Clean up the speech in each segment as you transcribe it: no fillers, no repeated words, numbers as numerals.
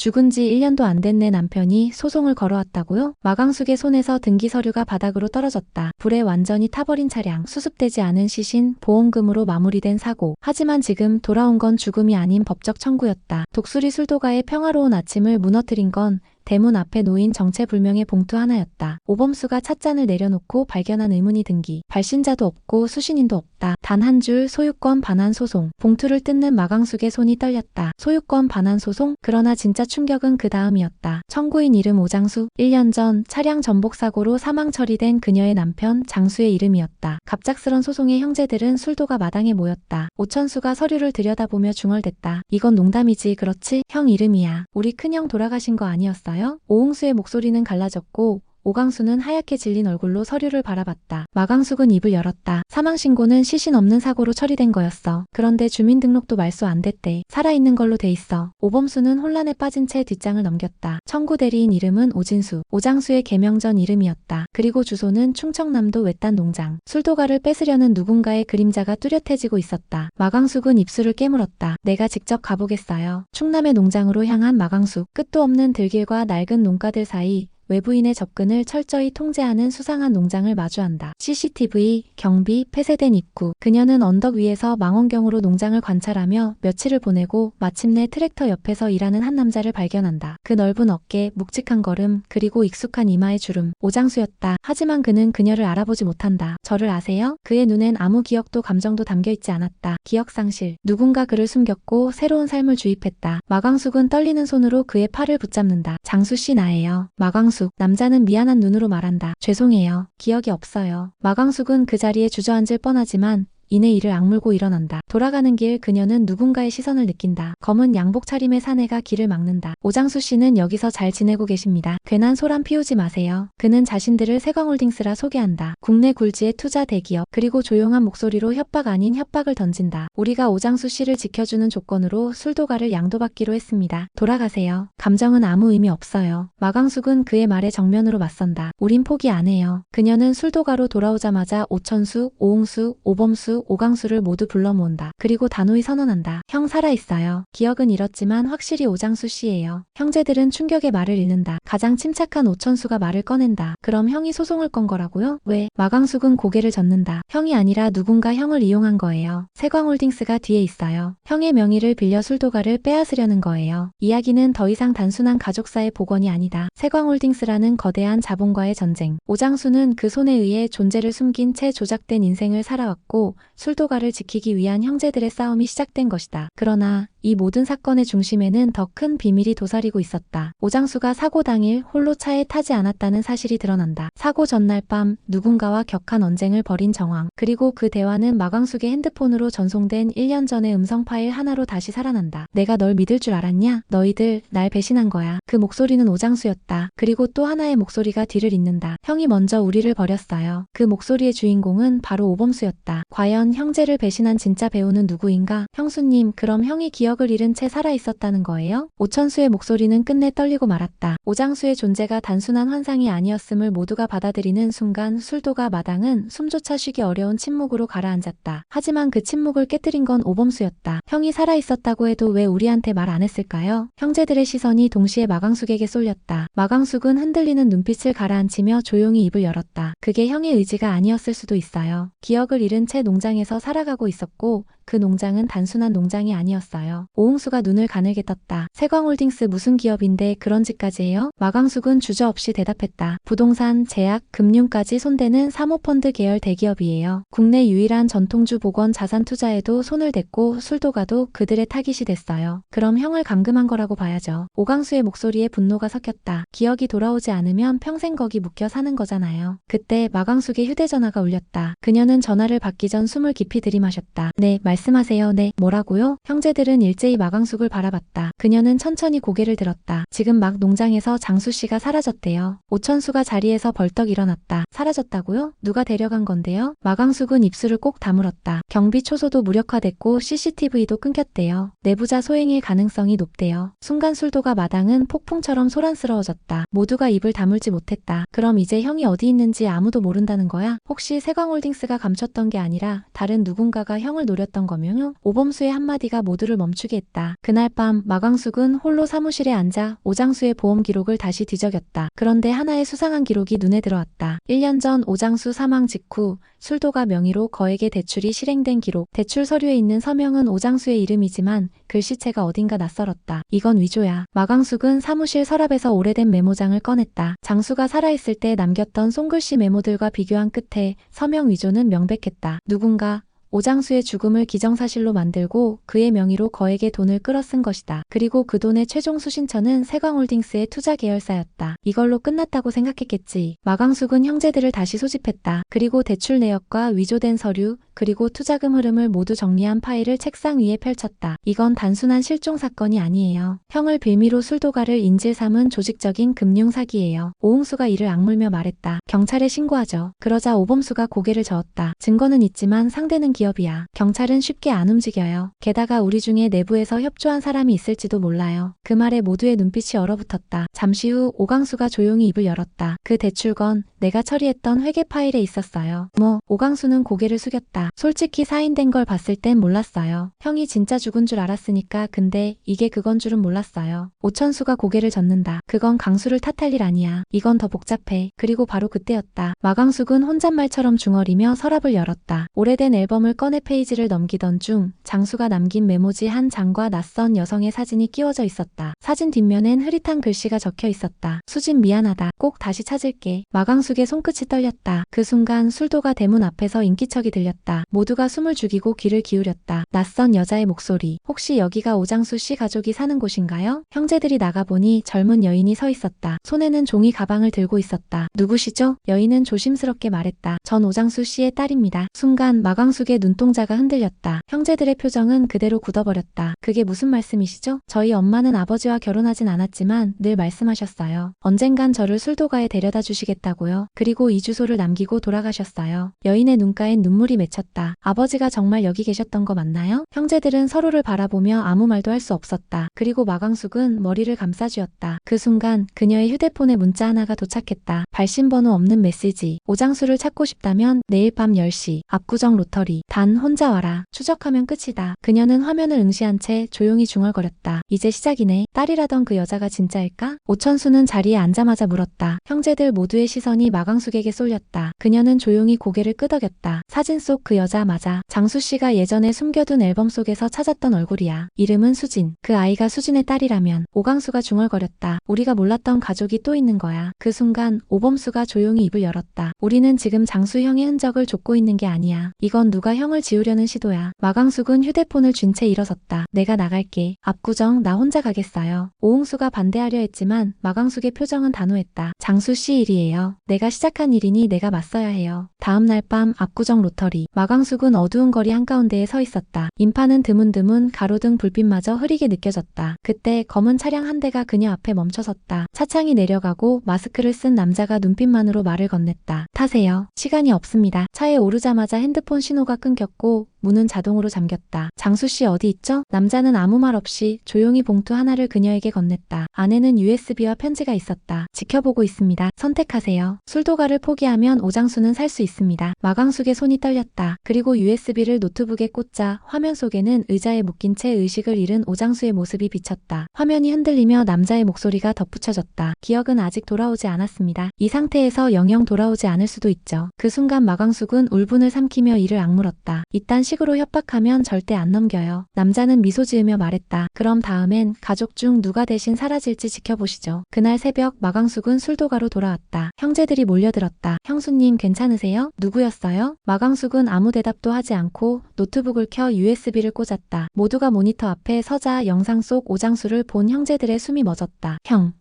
죽은 지 1년도 안 된 내 남편이 소송을 걸어왔다고요? 마강숙의 손에서 등기 서류가 바닥으로 떨어졌다. 불에 완전히 타버린 차량, 수습되지 않은 시신, 보험금으로 마무리된 사고. 하지만 지금 돌아온 건 죽음이 아닌 법적 청구였다. 독수리 술도가의 평화로운 아침을 무너뜨린 건 대문 앞에 놓인 정체불명의 봉투 하나였다. 오범수가 찻잔을 내려놓고 발견한 의문의 등기. 발신자도 없고 수신인도 없다. 단 한 줄 소유권 반환 소송. 봉투를 뜯는 마강숙의 손이 떨렸다. 소유권 반환 소송? 그러나 진짜 충격은 그 다음이었다. 청구인 이름 오장수. 1년 전 차량 전복 사고로 사망 처리된 그녀의 남편 장수의 이름이었다. 갑작스런 소송에 형제들은 술도가 마당에 모였다. 오천수가 서류를 들여다보며 중얼댔다. 이건 농담이지 그렇지? 형 이름이야. 우리 큰형 돌아가신 거 아니었어? 오홍수의 목소리는 갈라졌고 오강수는 하얗게 질린 얼굴로 서류를 바라봤다. 마강숙은 입을 열었다. 사망신고는 시신 없는 사고로 처리된 거였어. 그런데 주민등록도 말소 안 됐대. 살아있는 걸로 돼 있어. 오범수는 혼란에 빠진 채 뒷장을 넘겼다. 청구 대리인 이름은 오진수. 오장수의 개명 전 이름이었다. 그리고 주소는 충청남도 외딴 농장. 술도가를 뺏으려는 누군가의 그림자가 뚜렷해지고 있었다. 마강숙은 입술을 깨물었다. 내가 직접 가보겠어요. 충남의 농장으로 향한 마강숙. 끝도 없는 들길과 낡은 농가들 사이 외부인의 접근을 철저히 통제하는 수상한 농장을 마주한다. CCTV, 경비, 폐쇄된 입구. 그녀는 언덕 위에서 망원경으로 농장을 관찰하며 며칠을 보내고 마침내 트랙터 옆에서 일하는 한 남자를 발견한다. 그 넓은 어깨, 묵직한 걸음, 그리고 익숙한 이마의 주름. 오장수였다. 하지만 그는 그녀를 알아보지 못한다. 저를 아세요? 그의 눈엔 아무 기억도 감정도 담겨있지 않았다. 기억상실. 누군가 그를 숨겼고 새로운 삶을 주입했다. 마강숙은 떨리는 손으로 그의 팔을 붙잡는다. 장수씨 나예요. 마강숙. 남자는 미안한 눈으로 말한다. 죄송해요. 기억이 없어요. 마강숙은 그 자리에 주저앉을 뻔하지만 이내 이를 악물고 일어난다. 돌아가는 길 그녀는 누군가의 시선을 느낀다. 검은 양복 차림의 사내가 길을 막는다. 오장수 씨는 여기서 잘 지내고 계십니다. 괜한 소란 피우지 마세요. 그는 자신들을 세광홀딩스라 소개한다. 국내 굴지의 투자 대기업. 그리고 조용한 목소리로 협박 아닌 협박을 던진다. 우리가 오장수 씨를 지켜주는 조건으로 술도가를 양도받기로 했습니다. 돌아가세요. 감정은 아무 의미 없어요. 마강숙은 그의 말에 정면으로 맞선다. 우린 포기 안 해요. 그녀는 술도가로 돌아오자마자 오천수, 오홍수, 오범수, 오강수를 모두 불러 모은다. 그리고 단호히 선언한다. 형 살아있어요. 기억은 잃었지만 확실히 오장수 씨예요. 형제들은 충격의 말을 잃는다. 가장 침착한 오천수가 말을 꺼낸다. 그럼 형이 소송을 건 거라고요? 왜? 마강숙은 고개를 젓는다. 형이 아니라 누군가 형을 이용한 거예요. 세광홀딩스가 뒤에 있어요. 형의 명의를 빌려 술도가를 빼앗으려는 거예요. 이야기는 더 이상 단순한 가족사의 복원이 아니다. 세광홀딩스라는 거대한 자본과의 전쟁. 오장수는 그 손에 의해 존재를 숨긴 채 조작된 인생을 살아왔고 술도가를 지키기 위한 형제들의 싸움이 시작된 것이다. 그러나 이 모든 사건의 중심에는 더 큰 비밀이 도사리고 있었다. 오장수가 사고 당일 홀로 차에 타지 않았다는 사실이 드러난다. 사고 전날 밤 누군가와 격한 언쟁을 벌인 정황. 그리고 그 대화는 마강숙의 핸드폰으로 전송된 1년 전의 음성 파일 하나로 다시 살아난다. 내가 널 믿을 줄 알았냐? 너희들 날 배신한 거야. 그 목소리는 오장수였다. 그리고 또 하나의 목소리가 뒤를 잇는다. 형이 먼저 우리를 버렸어요. 그 목소리의 주인공은 바로 오범수였다. 과연 형제를 배신한 진짜 배우는 누구인가? 형수님, 그럼 형이 기억을 잃은 채 살아있었다는 거예요? 오천수의 목소리는 끝내 떨리고 말았다. 오장수의 존재가 단순한 환상이 아니었음을 모두가 받아들이는 순간 술도가 마당은 숨조차 쉬기 어려운 침묵으로 가라앉았다. 하지만 그 침묵을 깨뜨린 건 오범수였다. 형이 살아있었다고 해도 왜 우리한테 말 안 했을까요? 형제들의 시선이 동시에 마강숙에게 쏠렸다. 마강숙은 흔들리는 눈빛을 가라앉히며 조용히 입을 열었다. 그게 형의 의지가 아니었을 수도 있어요. 기억을 잃은 채 농장에서 살아가고 있었고 그 농장은 단순한 농장이 아니었어요. 오홍수가 눈을 가늘게 떴다. 세광홀딩스 무슨 기업인데 그런 짓까지 해요? 마강숙은 주저없이 대답했다. 부동산, 제약, 금융까지 손대는 사모펀드 계열 대기업이에요. 국내 유일한 전통주 복원 자산 투자에도 손을 댔고 술도가도 그들의 타깃이 됐어요. 그럼 형을 감금한 거라고 봐야죠. 오강수의 목소리에 분노가 섞였다. 기억이 돌아오지 않으면 평생 거기 묵혀 사는 거잖아요. 그때 마강숙의 휴대전화가 울렸다. 그녀는 전화를 받기 전 숨을 깊이 들이마셨다. 네, 말씀하세요. 네, 뭐라고요? 형제들은 일제히 마강숙을 바라봤다. 그녀는 천천히 고개를 들었다. 지금 막 농장에서 장수씨가 사라졌대요. 오천수가 자리에서 벌떡 일어났다. 사라졌다고요? 누가 데려간 건데요? 마강숙은 입술을 꼭 다물었다. 경비 초소도 무력화됐고 CCTV도 끊겼대요. 내부자 소행일 가능성이 높대요. 순간 술도가 마당은 폭 폭풍처럼 소란스러워졌다. 모두가 입을 다물지 못했다. 그럼 이제 형이 어디 있는지 아무도 모른다는 거야? 혹시 세광홀딩스가 감췄던 게 아니라 다른 누군가가 형을 노렸던 거며? 오범수의 한마디가 모두를 멈추게 했다. 그날 밤 마광숙은 홀로 사무실에 앉아 오장수의 보험 기록을 다시 뒤적였다. 그런데 하나의 수상한 기록이 눈에 들어왔다. 1년 전 오장수 사망 직후 술도가 명의로 거액의 대출이 실행된 기록. 대출 서류에 있는 서명은 오장수의 이름이지만 글씨체가 어딘가 낯설었다. 이건 위조야. 마광숙은 사무실 서랍에서 오래된 메모장을 꺼냈다. 장수가 살아있을 때 남겼던 손글씨 메모들과 비교한 끝에 서명 위조는 명백했다. 누군가 오장수의 죽음을 기정사실로 만들고 그의 명의로 거액의 돈을 끌어쓴 것이다. 그리고 그 돈의 최종 수신처는 세광홀딩스의 투자 계열사였다. 이걸로 끝났다고 생각했겠지. 마광숙은 형제들을 다시 소집했다. 그리고 대출 내역과 위조된 서류, 그리고 투자금 흐름을 모두 정리한 파일을 책상 위에 펼쳤다. 이건 단순한 실종 사건이 아니에요. 형을 빌미로 술도가를 인질 삼은 조직적인 금융 사기예요. 오홍수가 이를 악물며 말했다. 경찰에 신고하죠. 그러자 오범수가 고개를 저었다. 증거는 있지만 상대는 기업이야. 경찰은 쉽게 안 움직여요. 게다가 우리 중에 내부에서 협조한 사람이 있을지도 몰라요. 그 말에 모두의 눈빛이 얼어붙었다. 잠시 후 오광수가 조용히 입을 열었다. 그 대출건 내가 처리했던 회계 파일에 있었어요. 오광수는 고개를 숙였다. 솔직히 사인된 걸 봤을 땐 몰랐어요. 형이 진짜 죽은 줄 알았으니까. 근데 이게 그건 줄은 몰랐어요. 오천수가 고개를 젓는다. 그건 강수를 탓할 일 아니야. 이건 더 복잡해. 그리고 바로 그때였다. 마광숙은 혼잣말처럼 중얼이며 서랍을 열었다. 오래된 앨범을 꺼내 페이지를 넘기던 중 장수가 남긴 메모지 한 장과 낯선 여성의 사진이 끼워져 있었다. 사진 뒷면엔 흐릿한 글씨가 적혀 있었다. 수진 미안하다. 꼭 다시 찾을게. 마광숙의 손끝이 떨렸다. 그 순간 술도가 대문 앞에서 인기척이 들렸다. 모두가 숨을 죽이고 귀를 기울였다. 낯선 여자의 목소리. 혹시 여기가 오장수 씨 가족이 사는 곳인가요? 형제들이 나가보니 젊은 여인이 서 있었다. 손에는 종이 가방을 들고 있었다. 누구시죠? 여인은 조심스럽게 말했다. 전 오장수 씨의 딸입니다. 순간 마광숙의 눈동자가 흔들렸다. 형제들의 표정은 그대로 굳어버렸다. 그게 무슨 말씀이시죠? 저희 엄마는 아버지와 결혼하진 않았지만 늘 말씀하셨어요. 언젠간 저를 술도가에 데려다 주시겠다고요. 그리고 이 주소를 남기고 돌아가셨어요. 여인의 눈가엔 눈물이 맺혔다. 아버지가 정말 여기 계셨던 거 맞나요? 형제들은 서로를 바라보며 아무 말도 할 수 없었다. 그리고 마광숙은 머리를 감싸쥐었다. 그 순간 그녀의 휴대폰에 문자 하나가 도착했다. 발신번호 없는 메시지. 오장수를 찾고 싶다면 내일 밤 10시 압구정 로터리. 단 혼자 와라. 추적하면 끝이다. 그녀는 화면을 응시한 채 조용히 중얼거렸다. 이제 시작이네. 딸이라던 그 여자가 진짜일까? 오천수는 자리에 앉자마자 물었다. 형제들 모두의 시선이 마광숙에게 쏠렸다. 그녀는 조용히 고개를 끄덕였다. 사진 속 그 여자 맞아. 장수 씨가 예전에 숨겨둔 앨범 속에서 찾았던 얼굴이야. 이름은 수진. 그 아이가 수진의 딸이라면. 오광수가 중얼거렸다. 우리가 몰랐던 가족이 또 있는 거야. 그 순간 오범수가 조용히 입을 열었다. 우리는 지금 장수 형의 흔적을 쫓고 있는 게 아니야. 이건 누가 형을 지우려는 시도야. 마광숙은 휴대폰을 쥔 채 일어섰다. 내가 나갈게. 압구정 나 혼자 가겠어요. 오홍수가 반대하려 했지만 마광숙의 표정은 단호했다. 장수 씨 일이에요. 내가 시작한 일이니 내가 맞서야 해요. 다음 날 밤 압구정 로터리. 마광숙은 어두운 거리 한가운데에 서 있었다. 인파는 드문드문 가로등 불빛마저 흐리게 느껴졌다. 그때 검은 차량 한 대가 그녀 앞에 멈춰섰다. 차창이 내려가고 마스크를 쓴 남자가 눈빛만으로 말을 건넸다. 타세요. 시간이 없습니다. 차에 오르자마자 핸드폰 신호가 끊겼고 문은 자동으로 잠겼다. 장수 씨 어디 있죠? 남자는 아무 말 없이 조용히 봉투 하나를 그녀에게 건넸다. 안에는 USB와 편지가 있었다. 지켜보고 있습니다. 선택하세요. 술도가를 포기하면 오장수는 살 수 있습니다. 마광숙의 손이 떨렸다. 그리고 USB를 노트북에 꽂자 화면 속에는 의자에 묶인 채 의식을 잃은 오장수의 모습이 비쳤다. 화면이 흔들리며 남자의 목소리가 덧붙여졌다. 기억은 아직 돌아오지 않았습니다. 이 상태에서 영영 돌아오지 않을 수도 있죠. 그 순간 마광숙은 울분을 삼키며 이를 악물었다. 이딴 식으로 협박하면 절대 안 넘겨요. 남자는 미소 지으며 말했다. 그럼 다음엔 가족 중 누가 대신 사라질지 지켜보시죠. 그날 새벽 마광숙은 술도가로 돌아왔다. 형제들이 몰려들었다. 형수님 괜찮으세요? 누구였어요? 마광숙은 아무 대답도 하지 않고 노트북을 켜 USB를 꽂았다. 모두가 모니터 앞에 서자 영상 속 오장수를 본 형제들의 숨이 멎었다. 형.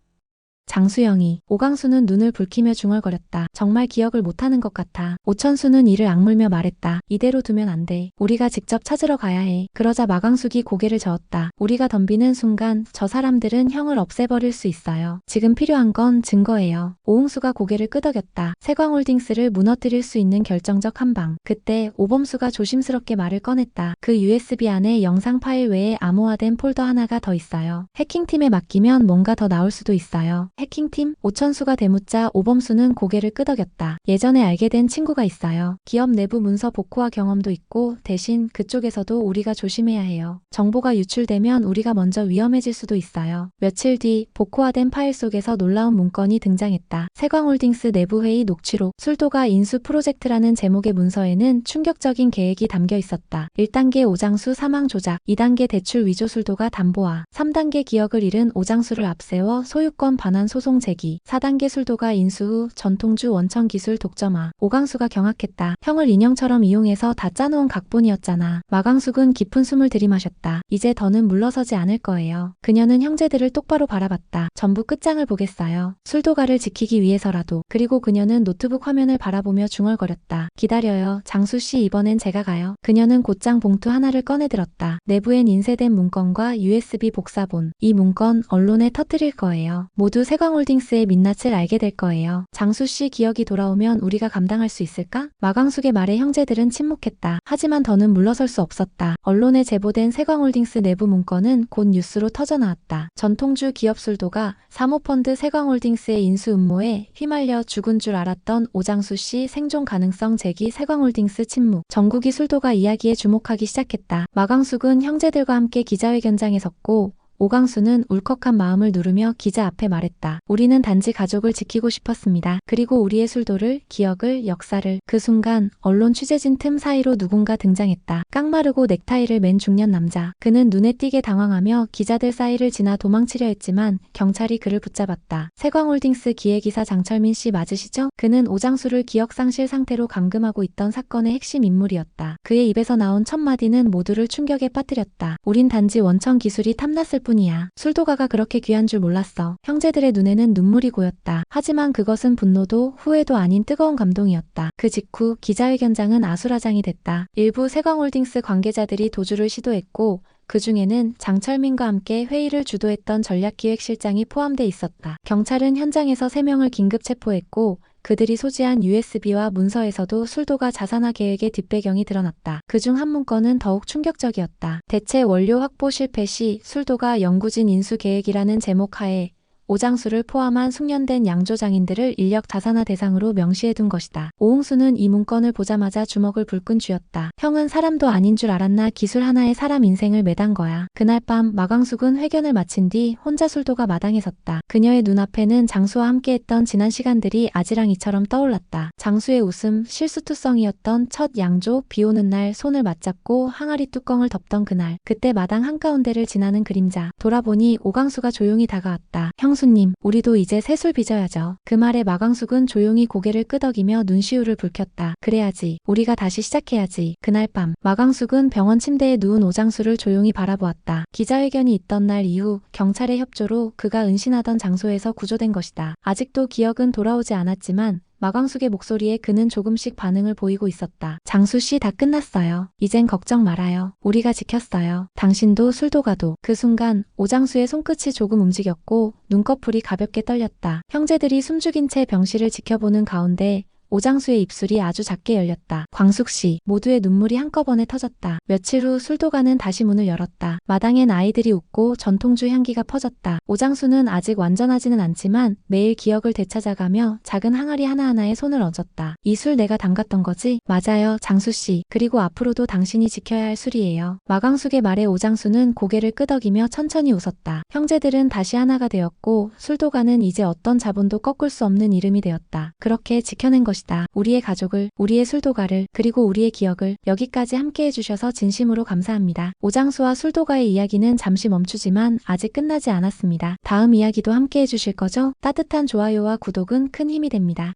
장수영이. 오강수는 눈을 붉히며 중얼거렸다. 정말 기억을 못하는 것 같아. 오천수는 이를 악물며 말했다. 이대로 두면 안 돼. 우리가 직접 찾으러 가야 해. 그러자 마강숙이 고개를 저었다. 우리가 덤비는 순간 저 사람들은 형을 없애버릴 수 있어요. 지금 필요한 건 증거예요. 오응수가 고개를 끄덕였다. 세광홀딩스를 무너뜨릴 수 있는 결정적 한 방. 그때 오범수가 조심스럽게 말을 꺼냈다. 그 USB 안에 영상 파일 외에 암호화된 폴더 하나가 더 있어요. 해킹팀에 맡기면 뭔가 더 나올 수도 있어요. 해킹팀? 오천수가 대묻자 오범수는 고개를 끄덕였다. 예전에 알게 된 친구가 있어요. 기업 내부 문서 복구화 경험도 있고 대신 그쪽에서도 우리가 조심해야 해요. 정보가 유출되면 우리가 먼저 위험해질 수도 있어요. 며칠 뒤 복구화된 파일 속에서 놀라운 문건이 등장했다. 세광홀딩스 내부회의 녹취록. 술도가 인수 프로젝트라는 제목의 문서에는 충격적인 계획이 담겨 있었다. 1단계 오장수 사망 조작, 2단계 대출 위조 술도가 담보화, 3단계 기억을 잃은 오장수를 앞세워 소유권 반환 소송 제기, 4단계 술도가 인수 후 전통주 원천 기술 독점화. 오강수가 경악했다. 형을 인형처럼 이용해서 다 짜놓은 각본이었잖아. 마강숙은 깊은 숨을 들이마셨다. 이제 더는 물러서지 않을 거예요. 그녀는 형제들을 똑바로 바라봤다. 전부 끝장을 보겠어요. 술도가를 지키기 위해서라도. 그리고 그녀는 노트북 화면을 바라보며 중얼거렸다. 기다려요. 장수씨, 이번엔 제가 가요. 그녀는 곧장 봉투 하나를 꺼내들었다. 내부엔 인쇄된 문건과 USB 복사본. 이 문건 언론에 터뜨릴 거예요. 모두 세광홀딩스의 민낯을 알게 될 거예요. 장수씨, 기억이 돌아오면 우리가 감당할 수 있을까? 마강숙의 말에 형제들은 침묵했다. 하지만 더는 물러설 수 없었다. 언론에 제보된 세광홀딩스 내부 문건은 곧 뉴스로 터져나왔다. 전통주 기업 술도가 사모펀드 세광홀딩스의 인수 음모에 휘말려 죽은 줄 알았던 오장수씨 생존 가능성 제기. 세광홀딩스 침묵. 전국이 술도가 이야기에 주목하기 시작했다. 마강숙은 형제들과 함께 기자회견장에 섰고 오강수는 울컥한 마음을 누르며 기자 앞에 말했다. 우리는 단지 가족을 지키고 싶었습니다. 그리고 우리의 술도를, 기억을, 역사를. 그 순간 언론 취재진 틈 사이로 누군가 등장했다. 깡마르고 넥타이를 맨 중년 남자. 그는 눈에 띄게 당황하며 기자들 사이를 지나 도망치려 했지만 경찰이 그를 붙잡았다. 세광홀딩스 기획이사 장철민 씨 맞으시죠? 그는 오장수를 기억상실 상태로 감금하고 있던 사건의 핵심 인물이었다. 그의 입에서 나온 첫 마디는 모두를 충격에 빠뜨렸다. 우린 단지 원천 기술이 탐났을 뿐이야. 술도가가 그렇게 귀한 줄 몰랐어. 형제들의 눈에는 눈물이 고였다. 하지만 그것은 분노도 후회도 아닌 뜨거운 감동이었다. 그 직후 기자회견장은 아수라장이 됐다. 일부 세광홀딩스 관계자들이 도주를 시도했고 그 중에는 장철민과 함께 회의를 주도했던 전략기획실장이 포함돼 있었다. 경찰은 현장에서 3명을 긴급 체포했고 그들이 소지한 USB와 문서에서도 술도가 자산화 계획의 뒷배경이 드러났다. 그중 한 문건은 더욱 충격적이었다. 대체 원료 확보 실패 시 술도가 영구진 인수 계획이라는 제목 하에 오장수를 포함한 숙련된 양조장인들을 인력 자산화 대상으로 명시해둔 것이다. 오응수는 이 문건을 보자마자 주먹을 불끈 쥐었다. 형은 사람도 아닌 줄 알았나? 기술 하나에 사람 인생을 매단 거야. 그날 밤 마광숙은 회견을 마친 뒤 혼자 술도가 마당에 섰다. 그녀의 눈앞에는 장수와 함께했던 지난 시간들이 아지랑이처럼 떠올랐다. 장수의 웃음, 실수투성이었던 첫 양조, 비오는 날 손을 맞잡고 항아리 뚜껑을 덮던 그날. 그때 마당 한가운데를 지나는 그림자. 돌아보니 오강수가 조용히 다가왔다. 형수님, 우리도 이제 새술 빚어야죠. 그 말에 마광숙은 조용히 고개를 끄덕이며 눈시울을 붉혔다. 그래야지. 우리가 다시 시작해야지. 그날 밤 마광숙은 병원 침대에 누운 오장수를 조용히 바라보았다. 기자회견이 있던 날 이후 경찰의 협조로 그가 은신하던 장소에서 구조된 것이다. 아직도 기억은 돌아오지 않았지만 마광숙의 목소리에 그는 조금씩 반응을 보이고 있었다. 장수씨, 다 끝났어요. 이젠 걱정 말아요. 우리가 지켰어요. 당신도 술도가도. 그 순간 오장수의 손끝이 조금 움직였고 눈꺼풀이 가볍게 떨렸다. 형제들이 숨죽인 채 병실을 지켜보는 가운데 오장수의 입술이 아주 작게 열렸다. 광숙씨, 모두의 눈물이 한꺼번에 터졌다. 며칠 후 술도가는 다시 문을 열었다. 마당엔 아이들이 웃고 전통주 향기가 퍼졌다. 오장수는 아직 완전하지는 않지만 매일 기억을 되찾아가며 작은 항아리 하나하나에 손을 얹었다. 이 술 내가 담갔던 거지? 맞아요, 장수씨. 그리고 앞으로도 당신이 지켜야 할 술이에요. 마광숙의 말에 오장수는 고개를 끄덕이며 천천히 웃었다. 형제들은 다시 하나가 되었고 술도가는 이제 어떤 자본도 꺾을 수 없는 이름이 되었다. 그렇게 지켜낸 것이다. 우리의 가족을, 우리의 술도가를, 그리고 우리의 기억을. 여기까지 함께 해주셔서 진심으로 감사합니다. 오장수와 술도가의 이야기는 잠시 멈추지만 아직 끝나지 않았습니다. 다음 이야기도 함께 해주실 거죠? 따뜻한 좋아요와 구독은 큰 힘이 됩니다.